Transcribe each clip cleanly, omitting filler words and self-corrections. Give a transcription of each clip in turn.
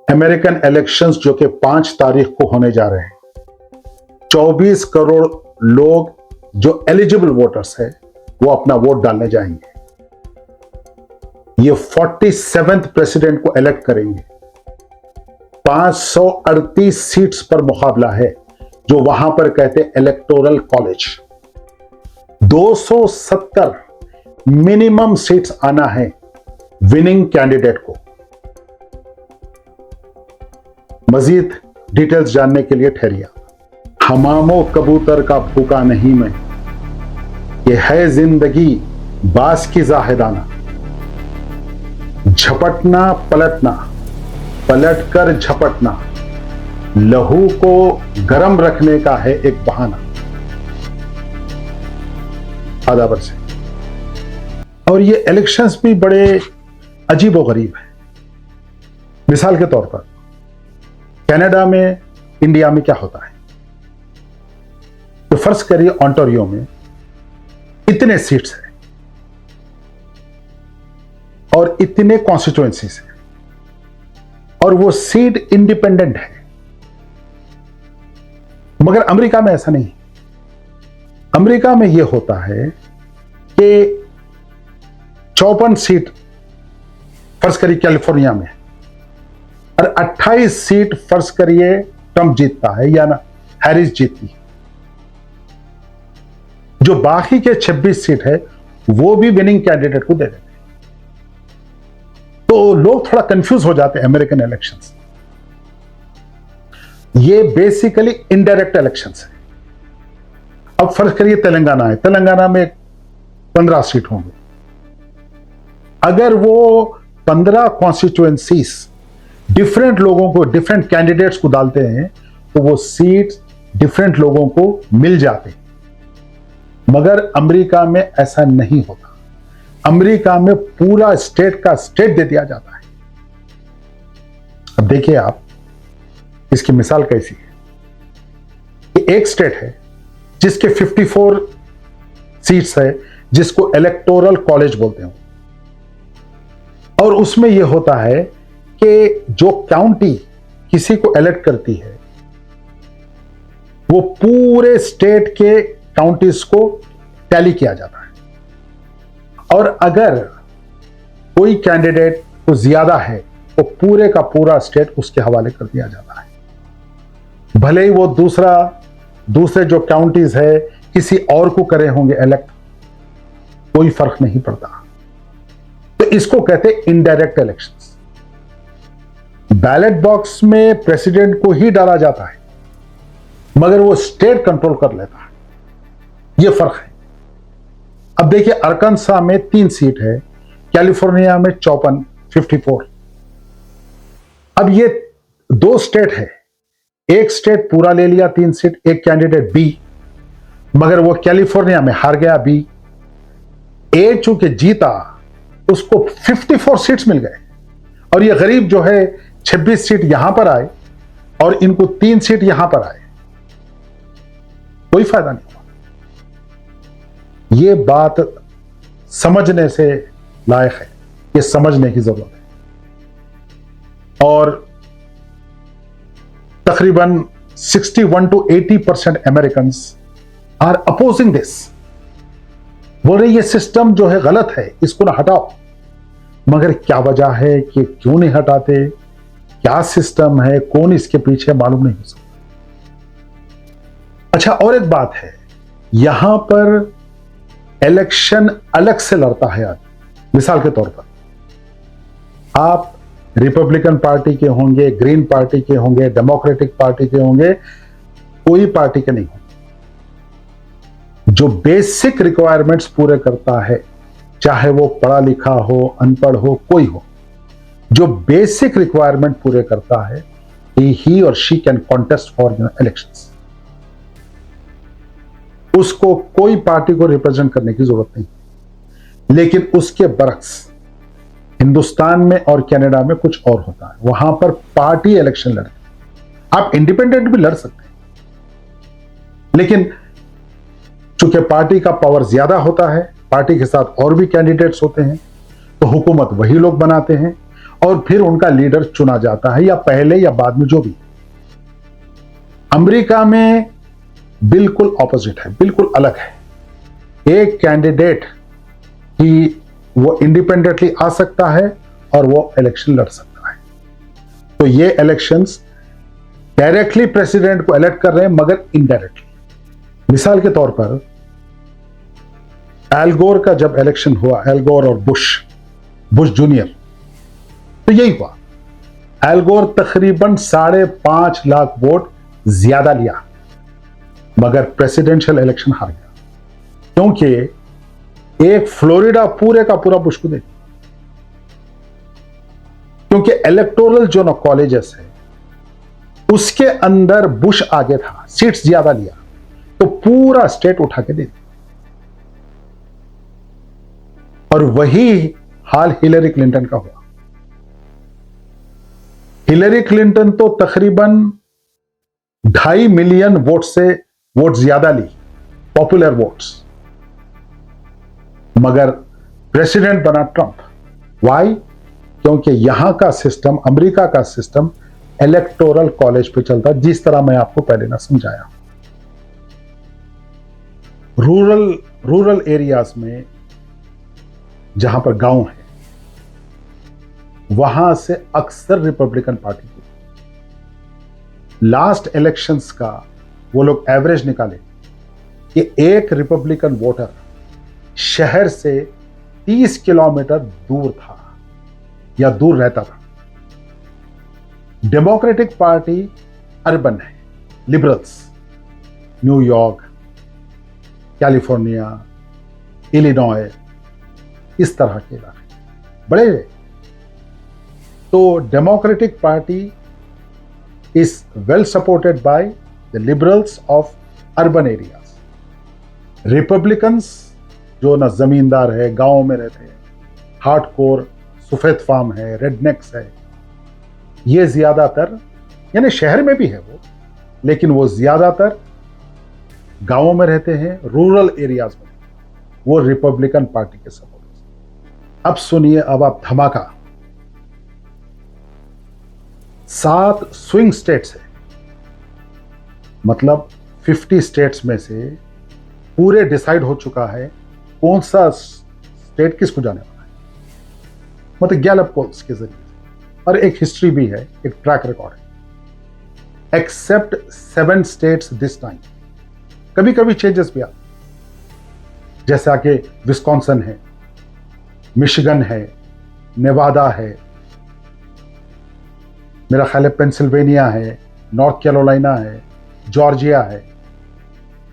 American elections जो कि 5 तारीख को होने जा रहे हैं, 24 करोड़ लोग जो एलिजिबल वोटर्स है वो अपना वोट डालने जाएंगे। ये 47वें प्रेसिडेंट को इलेक्ट करेंगे। 538 सीट्स पर मुकाबला है, जो वहां पर कहते हैं इलेक्टोरल कॉलेज। 270 मिनिमम सीट्स आना है विनिंग कैंडिडेट को। मजीद डिटेल्स जानने के लिए ठहरिया। हमामो कबूतर का भूखा नहीं मैं, ये है जिंदगी बास की जाहिदाना। झपटना पलटना, पलटकर झपटना, लहू को गर्म रखने का है एक बहाना। आदाबर से। और ये इलेक्शंस भी बड़े अजीब व गरीब है। मिसाल के तौर पर कनाडा में, इंडिया में क्या होता है, तो फर्ज करिए ओंटारियो में इतने सीट्स हैं और इतने कॉन्स्टिट्यूएंसीज हैं और वो सीट इंडिपेंडेंट है। मगर अमेरिका में ऐसा नहीं। अमेरिका में यह होता है कि 54 सीट फर्ज करिए कैलिफोर्निया में और 28 सीट फर्ज करिए ट्रंप जीतता है या ना हैरिस जीतती है। जो बाकी के 26 सीट है वो भी विनिंग कैंडिडेट को दे देते हैं। तो लोग थोड़ा कंफ्यूज हो जाते हैं अमेरिकन इलेक्शंस। ये बेसिकली इनडायरेक्ट इलेक्शंस है। अब फर्ज करिए तेलंगाना है, तेलंगाना में 15 सीट होंगे। अगर वो 15 कॉन्स्टिट्यूएंसीज डिफरेंट लोगों को, डिफरेंट कैंडिडेट्स को डालते हैं तो वो सीट डिफरेंट लोगों को मिल जाते हैं। मगर अमेरिका में ऐसा नहीं होता। अमेरिका में पूरा स्टेट का स्टेट दे दिया जाता है। अब देखिए आप, इसकी मिसाल कैसी है कि एक स्टेट है जिसके 54 सीट्स है, जिसको इलेक्टोरल कॉलेज बोलते हैं, और उसमें यह होता है कि जो काउंटी किसी को इलेक्ट करती है वो पूरे स्टेट के काउंटीज को टैली किया जाता है। और अगर कोई कैंडिडेट को ज्यादा है तो पूरे का पूरा स्टेट उसके हवाले कर दिया जाता है। भले ही वो दूसरे जो काउंटीज है किसी और को करे होंगे इलेक्ट, कोई फर्क नहीं पड़ता। तो इसको कहते हैं इनडायरेक्ट इलेक्शंस। बैलेट बॉक्स में प्रेसिडेंट को ही डाला जाता है मगर वो स्टेट कंट्रोल कर लेता है। यह फर्क है। अब देखिए अरकानसा में 3 सीट है, कैलिफोर्निया में 54। अब ये 2 स्टेट है। एक स्टेट पूरा ले लिया 3 सीट, एक कैंडिडेट बी, मगर वो कैलिफोर्निया में हार गया बी। ए चूंकि जीता उसको 54 सीट्स मिल गए और ये गरीब जो है 26 सीट यहां पर आए और इनको 3 सीट यहां पर आए। कोई फायदा नहीं हुआ। ये बात समझने से लायक है, ये समझने की जरूरत है। और तकरीबन 61 to 80% Americans are opposing this. बोल रहे ये सिस्टम जो है गलत है, इसको ना हटाओ। मगर क्या वजह है कि क्यों नहीं हटाते, क्या सिस्टम है, कौन इसके पीछे, मालूम नहीं हो सकता। अच्छा, और एक बात है, यहां पर इलेक्शन अलग से लड़ता है आदमी। मिसाल के तौर पर आप रिपब्लिकन पार्टी के होंगे, ग्रीन पार्टी के होंगे, डेमोक्रेटिक पार्टी के होंगे, कोई पार्टी के नहीं होंगे। जो बेसिक रिक्वायरमेंट्स पूरे करता है, चाहे वो पढ़ा लिखा हो, अनपढ़ हो, कोई हो, जो बेसिक रिक्वायरमेंट पूरे करता है, ही और she can contest for elections. उसको कोई पार्टी को रिप्रेजेंट करने की जरूरत नहीं। लेकिन उसके बरक्स हिंदुस्तान में और कनाडा में कुछ और होता है। वहां पर पार्टी इलेक्शन लड़ते हैं। आप इंडिपेंडेंट भी लड़ सकते हैं, लेकिन चूंकि पार्टी का पावर ज्यादा होता है, पार्टी के साथ और भी कैंडिडेट्स होते हैं, तो हुकूमत वही लोग बनाते हैं और फिर उनका लीडर चुना जाता है, या पहले या बाद में, जो भी। अमेरिका में बिल्कुल ऑपोजिट है, बिल्कुल अलग है। एक कैंडिडेट ही वो इंडिपेंडेंटली आ सकता है और वो इलेक्शन लड़ सकता है। तो ये इलेक्शंस डायरेक्टली प्रेसिडेंट को इलेक्ट कर रहे हैं, मगर इनडायरेक्टली। मिसाल के तौर पर एल गोर का जब इलेक्शन हुआ, एल गोर और बुश जूनियर, तो यही हुआ। एल गोर तकरीबन 5.5 लाख वोट ज्यादा लिया, मगर प्रेसिडेंशियल इलेक्शन हार गया, क्योंकि एक फ्लोरिडा पूरे का पूरा बुश को दे दिया। क्योंकि इलेक्टोरल जो ना कॉलेजेस है उसके अंदर बुश आगे था, सीट्स ज्यादा लिया, तो पूरा स्टेट उठा के दे दिया। और वही हाल हिलरी क्लिंटन का हुआ। हिलरी क्लिंटन तो तकरीबन 2.5 मिलियन वोट से वोट ज्यादा ली, पॉपुलर वोट्स, मगर प्रेसिडेंट बना ट्रंप। वाई? क्योंकि यहां का सिस्टम, अमेरिका का सिस्टम इलेक्टोरल कॉलेज पे चलता, जिस तरह मैं आपको पहले ना समझाया। रूरल एरियाज में जहां पर गांव है, वहां से अक्सर रिपब्लिकन पार्टी की। लास्ट इलेक्शंस का वो लोग एवरेज निकाले कि एक रिपब्लिकन वोटर शहर से 30 किलोमीटर दूर था या दूर रहता था। डेमोक्रेटिक पार्टी अर्बन है, लिबरल्स न्यूयॉर्क, कैलिफोर्निया, इलिनॉय, इस तरह के इलाके बड़े। तो democratic party is well supported by the liberals of urban areas. Republicans जो ना जमींदार है, गांव में रहते हैं, हार्डकोर सफेद फार्म है, रेडनेक्स है, ये ज्यादातर, यानी शहर में भी है वो, लेकिन वो ज्यादातर गांवों में रहते हैं, रूरल एरियाज में, वो रिपब्लिकन पार्टी के सपोर्ट। अब सुनिए, अब आप धमाका। 7 स्विंग स्टेट्स है, मतलब 50 स्टेट्स में से पूरे डिसाइड हो चुका है कौन सा स्टेट किसको जाने वाला है, मतलब गैलप पोल्स के जरिए। और एक हिस्ट्री भी है, एक ट्रैक रिकॉर्ड है। एक्सेप्ट 7 स्टेट्स दिस टाइम, कभी कभी चेंजेस भी आते, जैसा कि विस्कॉन्सन है, मिशिगन है, नेवादा है, मेरा ख्याल है पेंसिल्वेनिया है, नॉर्थ कैरोलिना है, जॉर्जिया है।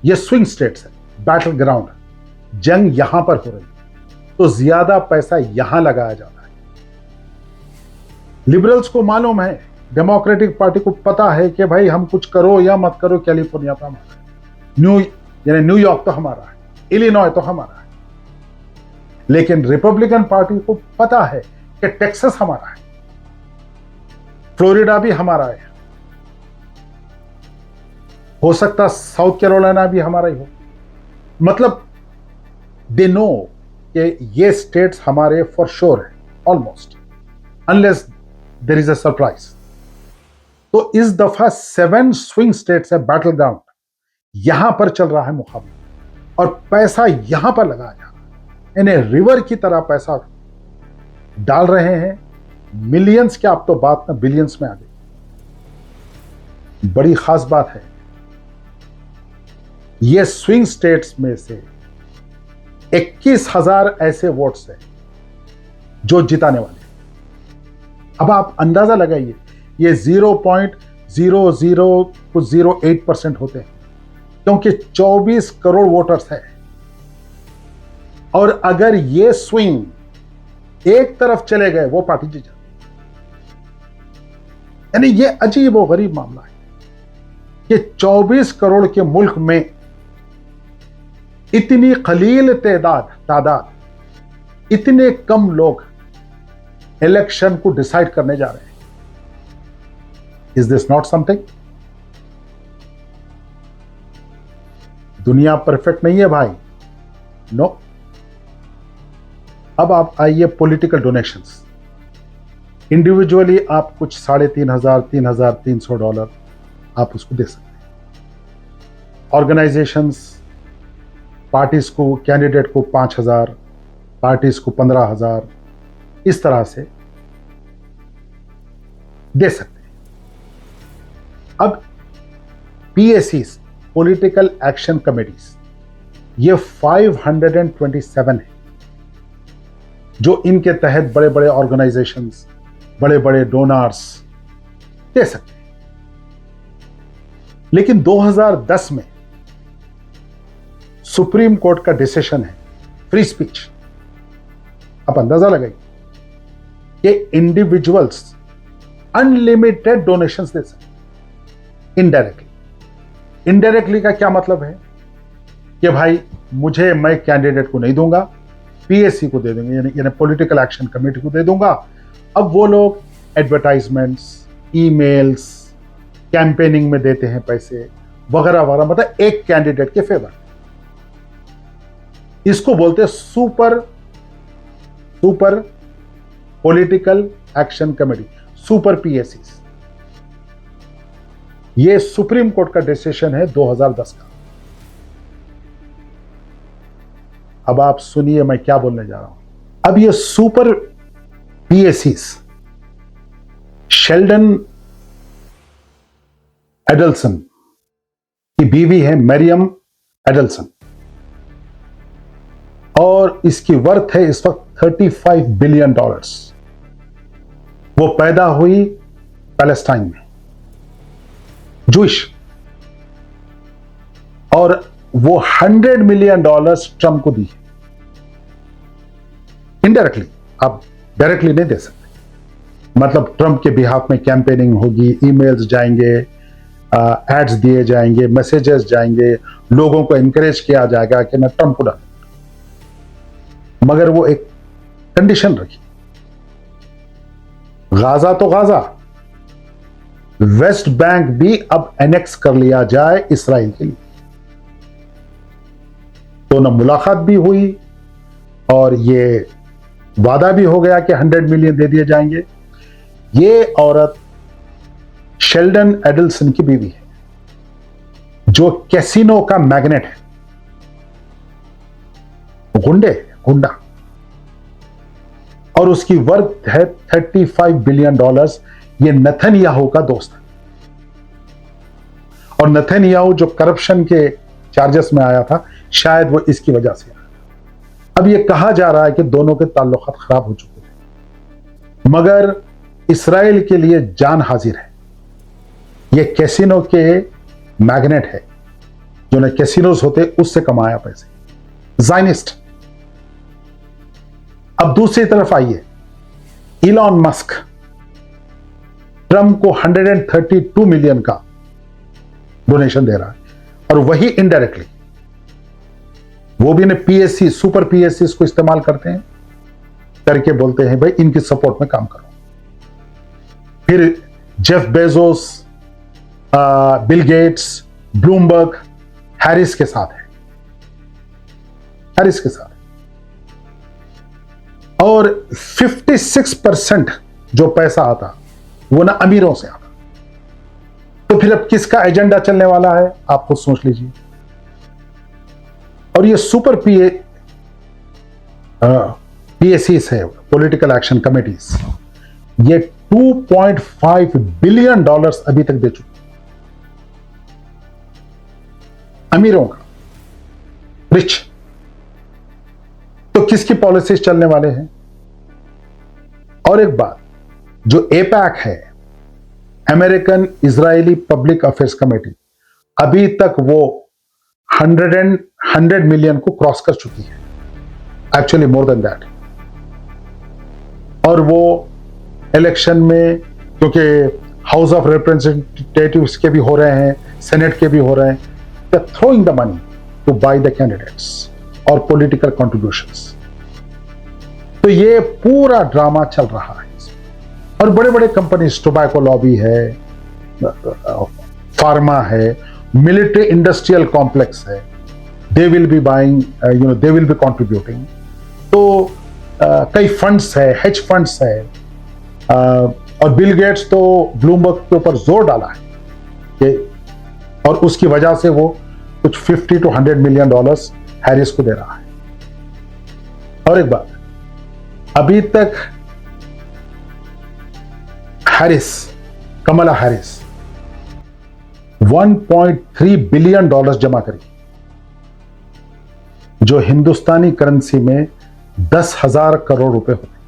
ये स्विंग स्टेट्स है, बैटल ग्राउंड, जंग यहां पर हो रही है, तो ज्यादा पैसा यहां लगाया जाता है। लिबरल्स को मालूम है, डेमोक्रेटिक पार्टी को पता है कि भाई हम कुछ करो या मत करो, कैलिफोर्निया तो हमारा है, न्यूयॉर्क तो हमारा है, इलिनॉय तो हमारा है। लेकिन रिपब्लिकन पार्टी को पता है कि टेक्सास हमारा है, फ्लोरिडा भी हमारा है, हो सकता साउथ कैरोलिना भी हमारा ही हो। मतलब दे नो कि ये स्टेट्स हमारे फॉर श्योर है, almost, unless there is a surprise. तो इस दफा 7 स्विंग स्टेट्स है, बैटल ग्राउंड, यहां पर चल रहा है मुकाबला, और पैसा यहां पर लगाया जा रहा है। इन्हें रिवर की तरह पैसा डाल रहे हैं, मिलियंस क्या, अब तो बात ना बिलियंस में आ गई। बड़ी खास बात है, ये स्विंग स्टेट्स में से 21,000 ऐसे वोट्स हैं जो जिताने वाले। अब आप अंदाजा लगाइए, ये 0.0008% होते हैं, क्योंकि 24 करोड़ वोटर्स हैं। और अगर ये स्विंग एक तरफ चले गए, वो पार्टी जीत जाती। यानी ये अजीब और गरीब मामला है कि 24 करोड़ के मुल्क में इतनी खलील तादाद, इतने कम लोग इलेक्शन को डिसाइड करने जा रहे हैं। Is this not something? दुनिया परफेक्ट नहीं है भाई, नो। अब आप आइए पॉलिटिकल डोनेशंस। इंडिविजुअली आप कुछ $3,500, $3,300 आप उसको दे सकते हैं। ऑर्गेनाइजेशंस पार्टीज को, कैंडिडेट को 5,000, पार्टीज को 15,000, इस तरह से दे सकते हैं। अब PACs, पॉलिटिकल एक्शन कमेटीज, ये 527 है जो इनके तहत बड़े बड़े ऑर्गेनाइजेशंस, बड़े बड़े डोनर्स दे सकते हैं। लेकिन 2010 में सुप्रीम कोर्ट का डिसीजन है फ्री स्पीच, आप अंदाजा लगाइए कि इंडिविजुअल्स अनलिमिटेड डोनेशंस दे सकते इनडायरेक्टली। इनडायरेक्टली का क्या मतलब है कि भाई मैं कैंडिडेट को नहीं दूंगा, PAC को दे देंगे, यानी पॉलिटिकल एक्शन कमेटी को दे दूंगा। अब वो लोग एडवर्टाइजमेंट्स, ईमेल्स, कैंपेनिंग में देते हैं पैसे वगैरह वगैरह, मतलब एक कैंडिडेट के फेवर। इसको बोलते हैं super political action committee, super PACs। ये सुप्रीम कोर्ट का डिसीजन है 2010 का। अब आप सुनिए मैं क्या बोलने जा रहा हूं। अब ये सुपर PACs, शेल्डन एडल्सन की बीवी है मरियम एडल्सन, और इसकी वर्थ है इस वक्त $35 बिलियन। वो पैदा हुई पैलेस्टाइन में, जूइश, और वो $100 मिलियन ट्रंप को दी है इनडायरेक्टली। आप डायरेक्टली नहीं दे सकते, मतलब ट्रंप के बिहाफ में कैंपेनिंग होगी, ईमेल्स जाएंगे, एड्स दिए जाएंगे, मैसेजेस जाएंगे, लोगों को एनकरेज किया जाएगा कि मैं ट्रंप को डालूं। मगर वो एक कंडीशन रखी, गाजा तो गाजा, वेस्ट बैंक भी अब एनेक्स कर लिया जाए इसराइल के लिए। तो ना मुलाकात भी हुई और ये वादा भी हो गया कि 100 मिलियन दे दिए जाएंगे। ये औरत शेल्डन एडल्सन की बीवी है, जो कैसीनो का मैग्नेट है, गुंडा, और उसकी वर्थ है $35 बिलियन। ये नेतन्याहू का दोस्त है, और नेतन्याहू जो करप्शन के चार्जेस में आया था, शायद वो इसकी वजह से आया। अब ये कहा जा रहा है कि दोनों के ताल्लुकात खराब हो चुके थे, मगर इसराइल के लिए जान हाजिर है। ये कैसीनो के मैग्नेट है, जो ने कैसीनोज होते उससे कमाया पैसे, ज़ायनिस्ट। अब दूसरी तरफ आइए, इलॉन मस्क ट्रंप को 132 मिलियन का डोनेशन दे रहा है, और वही इनडायरेक्टली वो भी ने PAC, सुपर PACs को इस्तेमाल करते हैं, करके बोलते हैं भाई इनकी सपोर्ट में काम करो। फिर Jeff Bezos, Bill Gates, Bloomberg Harris के साथ है, और 56% जो पैसा आता वो ना अमीरों से आता। तो फिर अब किसका एजेंडा चलने वाला है, आप खुद सोच लीजिए। और ये सुपर PACs है, पॉलिटिकल एक्शन कमेटीज, ये $2.5 बिलियन अभी तक दे चुके, अमीरों का, रिच। तो किसकी पॉलिसीज चलने वाले हैं? और एक बात, जो APAC है, American Israeli public affairs committee, अभी तक वो 100 मिलियन को क्रॉस कर चुकी है, एक्चुअली मोर देन दैट। और वो इलेक्शन में, क्योंकि हाउस ऑफ रिप्रेजेंटेटिव्स के भी हो रहे हैं, सेनेट के भी हो रहे हैं, they are throwing the money to buy the candidates और पॉलिटिकल कंट्रीब्यूशंस। तो ये पूरा ड्रामा चल रहा है। और बड़े बड़े कंपनीज, टोबैको लॉबी है, फार्मा है, मिलिट्री इंडस्ट्रियल कॉम्प्लेक्स है, they will be buying, they will be contributing. तो कई फंड्स है, हेज फंड्स है, और बिल गेट्स तो ब्लूमबर्ग के ऊपर जोर डाला है कि, और उसकी वजह से वो कुछ 50 to 100 मिलियन डॉलर्स हैरिस को दे रहा है। और एक बात, अभी तक कमला हैरिस 1.3 बिलियन डॉलर्स जमा करी, जो हिंदुस्तानी करेंसी में 10,000 करोड़ रुपए होते।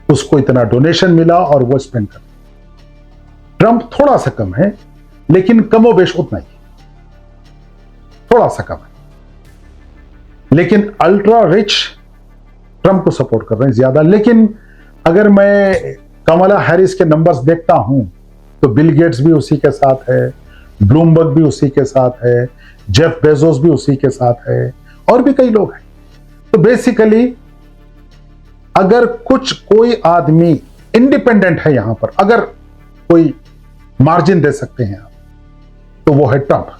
उसको इतना डोनेशन मिला और वो स्पेंड कर। ट्रंप थोड़ा सा कम है, लेकिन कमोबेश उतना ही, थोड़ा सा कम है। लेकिन अल्ट्रा रिच ट्रंप को सपोर्ट कर रहे हैं ज्यादा। लेकिन अगर मैं कमला हैरिस के नंबर्स देखता हूं तो बिल गेट्स भी उसी के साथ है, ब्लूमबर्ग भी उसी के साथ है, जेफ बेजोस भी उसी के साथ है, और भी कई लोग हैं। तो बेसिकली अगर कोई आदमी इंडिपेंडेंट है यहां पर, अगर कोई मार्जिन दे सकते हैं आप, तो वो है ट्रंप।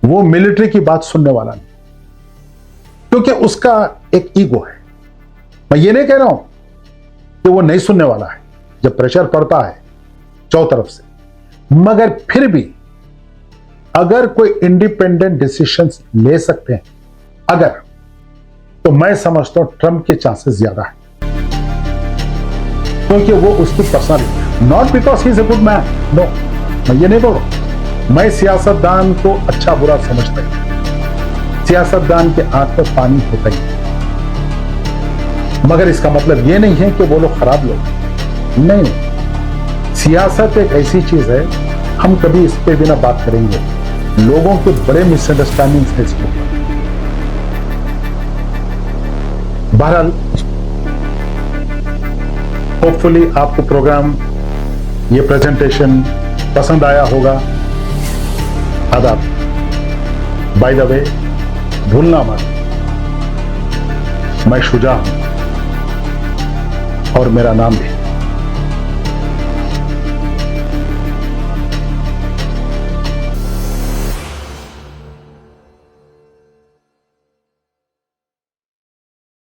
वो मिलिट्री की बात सुनने वाला नहीं, क्योंकि उसका एक ईगो है। मैं ये नहीं कह रहा हूं कि वो नहीं सुनने वाला है जब प्रेशर पड़ता है चौतरफ से, मगर फिर भी अगर कोई इंडिपेंडेंट डिसीजंस ले सकते हैं अगर, तो मैं समझता हूं ट्रंप के चांसेस ज्यादा है, क्योंकि वो उसकी personality, not because he is a good man, no, मैं ये नहीं बोल रहा। मैं सियासतदान को अच्छा बुरा समझता हूं, सियासतदान के आंख में पानी होता ही, मगर इसका मतलब ये नहीं है कि वो लोग खराब लोग नहीं। सियासत एक ऐसी चीज है, हम कभी इस पे बिना बात करेंगे, लोगों के बड़े मिसअंडरस्टैंडिंग है इसके ऊपर। बहरहाल, होपफुली आपको प्रोग्राम, ये प्रेजेंटेशन पसंद आया होगा। आदाब। बाय द वे, भूलना मत, मैं शुजा हूं और मेरा नाम भी